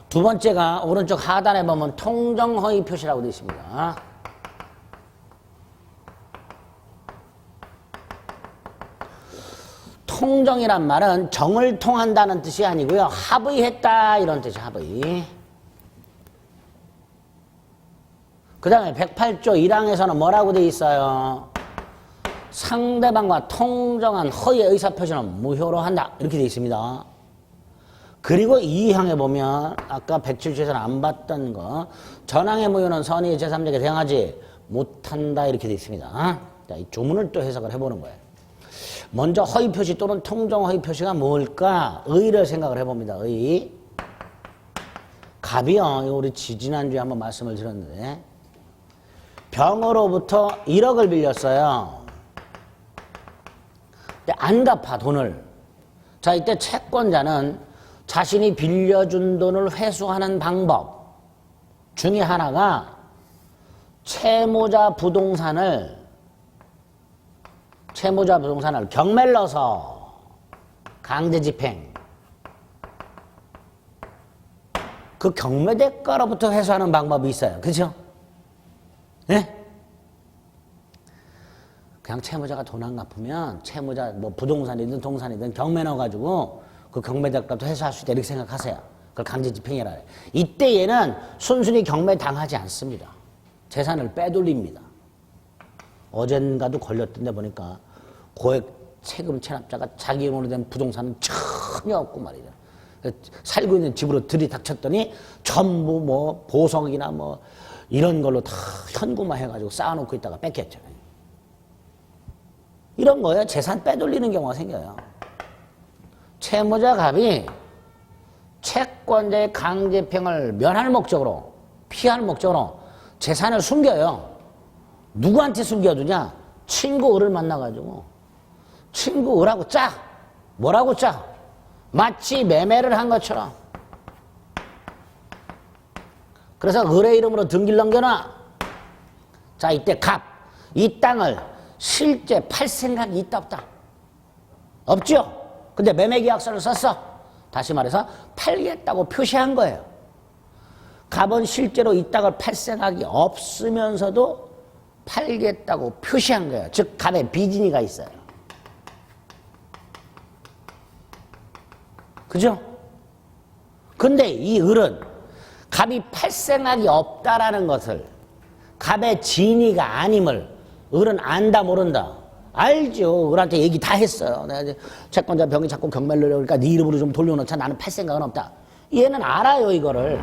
두 번째가 오른쪽 하단에 보면 통정허위 표시라고 되어 있습니다. 통정이란 말은 정을 통한다는 뜻이 아니고요. 합의했다 이런 뜻이 합의. 그 다음에 108조 1항에서는 뭐라고 되어 있어요? 상대방과 통정한 허위의 의사표시는 무효로 한다 이렇게 되어 있습니다. 그리고 2항에 보면 아까 107조에서는 안 봤던 거 전항의 무효는 선의 제3자에게 대항하지 못한다 이렇게 되어 있습니다. 자, 이 조문을 또 해석을 해보는 거예요. 먼저 허위 표시 또는 통정 허위 표시가 뭘까? 의를 생각을 해봅니다. 의. 갑이요. 우리 지난주에 한번 말씀을 드렸는데 병으로부터 1억을 빌렸어요. 근데 안 갚아 돈을. 자, 이때 채권자는 자신이 빌려준 돈을 회수하는 방법 중에 하나가 채무자 부동산을 경매를 넣어서 강제집행, 그 경매 대가로부터 회수하는 방법이 있어요. 그렇죠? 네? 그냥 채무자가 돈 안 갚으면 채무자 뭐 부동산이든 동산이든 경매 넣어가지고 그 경매 대가도 회수할 수 있다 이렇게 생각하세요. 그걸 강제집행이라 해요. 이때 얘는 순순히 경매 당하지 않습니다. 재산을 빼돌립니다. 어젠가도 걸렸던데 보니까 고액 세금 체납자가 자기 돈으로 된 부동산은 전혀 없고 말이죠. 살고 있는 집으로 들이닥쳤더니 전부 뭐 보석이나 뭐 이런 걸로 다 현금화 해가지고 쌓아놓고 있다가 뺏겼죠. 이런 거예요. 재산 빼돌리는 경우가 생겨요. 채무자 갑이 채권자의 강제집행을 면할 목적으로, 피할 목적으로 재산을 숨겨요. 누구한테 숨겨두냐? 친구 을을 만나가지고 친구 을하고 짜. 뭐라고 짜? 마치 매매를 한 것처럼. 그래서 을의 이름으로 등기를 넘겨놔. 자, 이때 갑. 이 땅을 실제 팔 생각이 있다 없다? 없죠? 근데 매매계약서를 썼어. 다시 말해서 팔겠다고 표시한 거예요. 갑은 실제로 이 땅을 팔 생각이 없으면서도 팔겠다고 표시한 거예요. 즉 갑에 비진이가 있어요. 그죠? 근데 이 을은 갑이 팔 생각이 없다라는 것을 갑의 진이가 아님을 을은 안다 모른다? 알죠. 을한테 얘기 다 했어요. 내가 이제 채권자 병이 자꾸 경매를 넣으니까 네 이름으로 좀 돌려놓자. 나는 팔 생각은 없다. 얘는 알아요 이거를.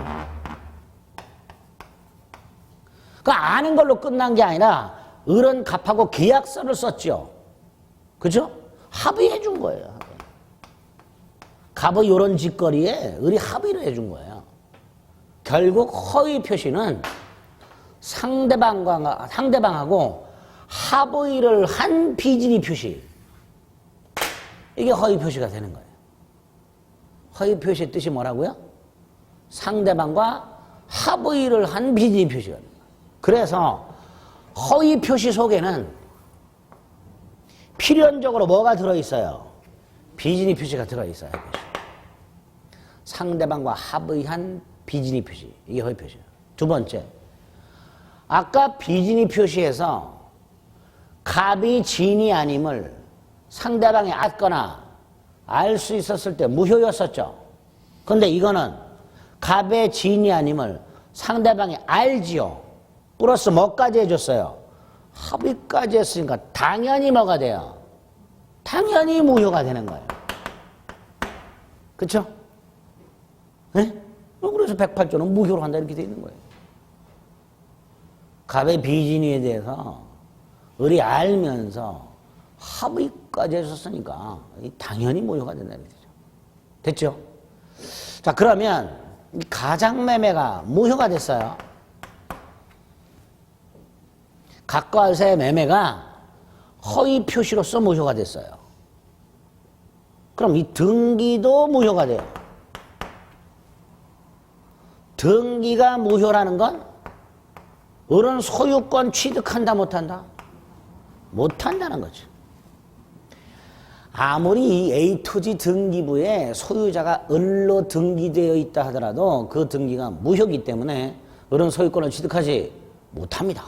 그 아는 걸로 끝난 게 아니라 을은 갑하고 계약서를 썼죠. 그죠? 합의해 준 거예요. 갑의 이런 짓거리에 을이 합의를 해 준 거예요. 결국 허위 표시는 상대방하고 합의를 한 비진이 표시. 이게 허위 표시가 되는 거예요. 허위 표시의 뜻이 뭐라고요? 상대방과 합의를 한 비진이 표시가 됩니다. 그래서 허위 표시 속에는 필연적으로 뭐가 들어있어요? 비진이 표시가 들어있어요. 상대방과 합의한 비진이 표시. 이게 허위 표시예요. 두 번째, 아까 비진이 표시에서 갑이 진이 아님을 상대방이 알거나 알 수 있었을 때 무효였었죠. 근데 이거는 갑의 진이 아님을 상대방이 알지요. 플러스 뭐까지 해줬어요? 합의까지 했으니까 당연히 뭐가 돼요? 당연히 무효가 되는 거예요. 그쵸? 네? 그래서 108조는 무효로 한다 이렇게 돼 있는 거예요. 갑의 비진이에 대해서 을이 알면서 합의까지 했었으니까 당연히 무효가 된다는 거죠. 됐죠? 자, 그러면 가장매매가 무효가 됐어요. 갑과 을의 매매가 허위 표시로서 무효가 됐어요. 그럼 이 등기도 무효가 돼요. 등기가 무효라는 건 을은 소유권 취득한다 못한다? 못한다는 거죠. 아무리 이 A to G 등기부에 소유자가 을로 등기되어 있다 하더라도 그 등기가 무효이기 때문에 을은 소유권을 취득하지 못합니다.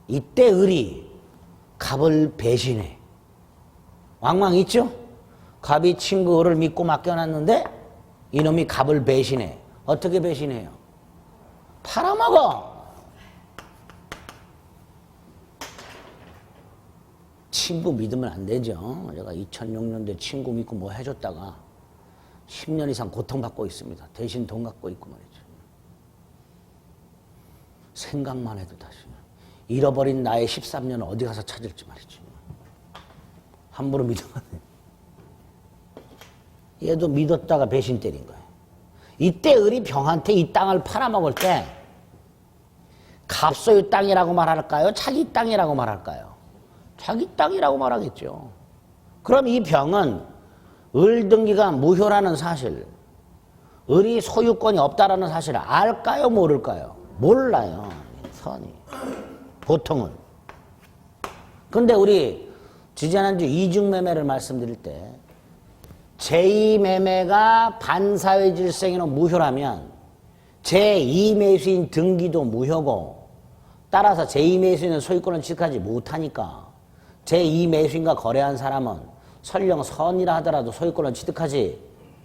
이때 을이 갑을 배신해. 왕왕 있죠? 갑이 친구 을을 믿고 맡겨놨는데 이놈이 갑을 배신해. 어떻게 배신해요? 팔아먹어. 친구 믿으면 안 되죠. 제가 2006년도에 친구 믿고 뭐 해줬다가 10년 이상 고통받고 있습니다. 대신 돈 갖고 있고 말이죠. 생각만 해도 다시 잃어버린 나의 13년을 어디 가서 찾을지 말이죠. 함부로 믿으면 안 돼요. 얘도 믿었다가 배신 때린 거예요. 이때 을이 병한테 이 땅을 팔아먹을 때 갑소유 땅이라고 말할까요? 자기 땅이라고 말할까요? 자기 땅이라고 말하겠죠. 그럼 이 병은 을 등기가 무효라는 사실, 을이 소유권이 없다라는 사실을 알까요? 모를까요? 몰라요. 선이. 보통은. 근데 우리 지지난주 이중매매를 말씀드릴 때 제2매매가 반사회 질서행위는 무효라면 제2매수인 등기도 무효고 따라서 제2매수인은 소유권을 취득하지 못하니까 제2매수인과 거래한 사람은 설령 선이라 하더라도 소유권을 취득하지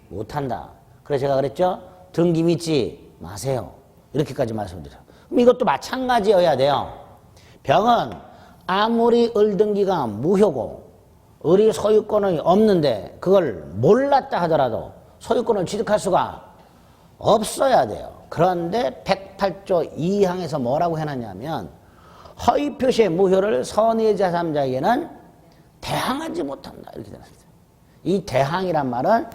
못한다. 그래서 제가 그랬죠? 등기 믿지 마세요. 이렇게까지 말씀드려요. 그럼 이것도 마찬가지여야 돼요. 병은 아무리 을 등기가 무효고 을이 소유권이 없는데 그걸 몰랐다 하더라도 소유권을 취득할 수가 없어야 돼요. 그런데 108조 2항에서 뭐라고 해놨냐면 허위 표시의 무효를 선의 제3자에게는 대항하지 못한다. 이렇게 되어있어요. 이 대항이란 말은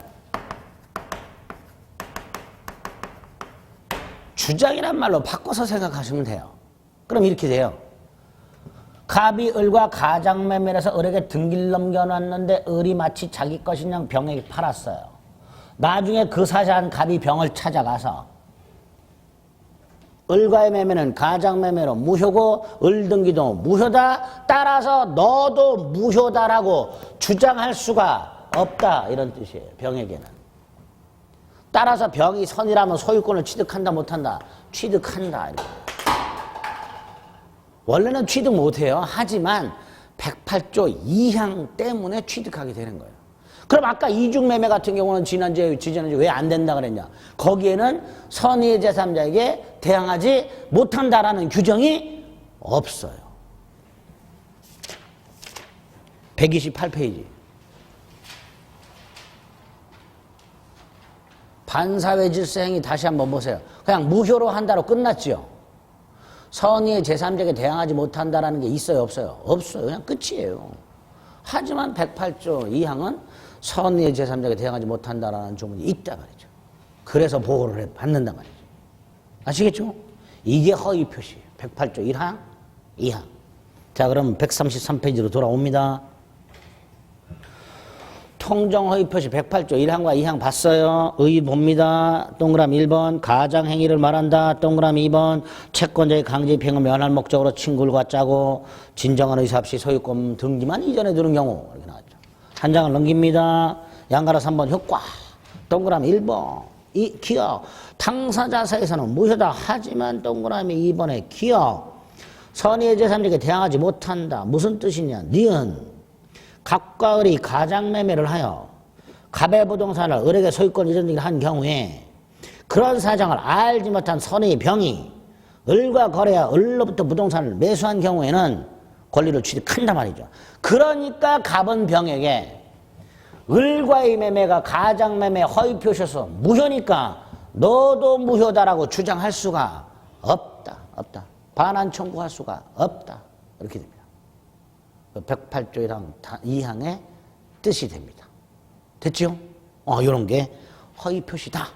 주장이란 말로 바꿔서 생각하시면 돼요. 그럼 이렇게 돼요. 갑이 을과 가장매매를 해서 을에게 등기를 넘겨놨는데 을이 마치 자기 것인 양 병에게 팔았어요. 나중에 그 사자한 갑이 병을 찾아가서 을과의 매매는 가장매매로 무효고 을 등기도 무효다. 따라서 너도 무효다라고 주장할 수가 없다. 이런 뜻이에요. 병에게는. 따라서 병이 선이라면 소유권을 취득한다 못한다? 취득한다. 이렇게. 원래는 취득 못해요. 하지만 108조 2항 때문에 취득하게 되는 거예요. 그럼 아까 이중매매 같은 경우는 지난주에 왜 안 된다 그랬냐? 거기에는 선의 제3자에게 대항하지 못한다라는 규정이 없어요. 128페이지. 반사회 질서 행위 다시 한번 보세요. 그냥 무효로 한다로 끝났죠. 선의의 제3자에게 대항하지 못한다라는 게 있어요, 없어요? 없어요. 그냥 끝이에요. 하지만 108조 2항은 선의의 제3자에게 대항하지 못한다라는 조문이 있다 말이죠. 그래서 보호를 받는다 말이죠. 아시겠죠? 이게 허위 표시예요. 108조 1항, 2항. 자, 그럼 133페이지로 돌아옵니다. 통정허위 표시 108조 1항과 2항 봤어요. 의 봅니다. 동그라미 1번 가장행위를 말한다. 동그라미 2번 채권자의 강제입행을 면할 목적으로 친구를 짜고 진정한 의사 없이 소유권 등기만 이전해 두는 경우 이렇게 나왔죠. 한 장을 넘깁니다. 양가로 3번 효과. 동그라미 1번 이 기억. 당사자사에서는 무효다. 하지만 동그라미 2번에 기억. 선의의 제3자에게 대항하지 못한다. 무슨 뜻이냐. 니은 갑과 을이 가장매매를 하여 갑의 부동산을 을에게 소유권 이전 등기를 한 경우에 그런 사정을 알지 못한 선의 병이 을과 거래하여 을로부터 부동산을 매수한 경우에는 권리를 취득한단 말이죠. 그러니까 갑은 병에게 을과의 매매가 가장매매 허위 표시에서 무효니까 너도 무효다라고 주장할 수가 없다. 반환 청구할 수가 없다. 이렇게 됩니다. 108조 2항의 뜻이 됩니다. 됐죠? 이런 게 허위 표시다.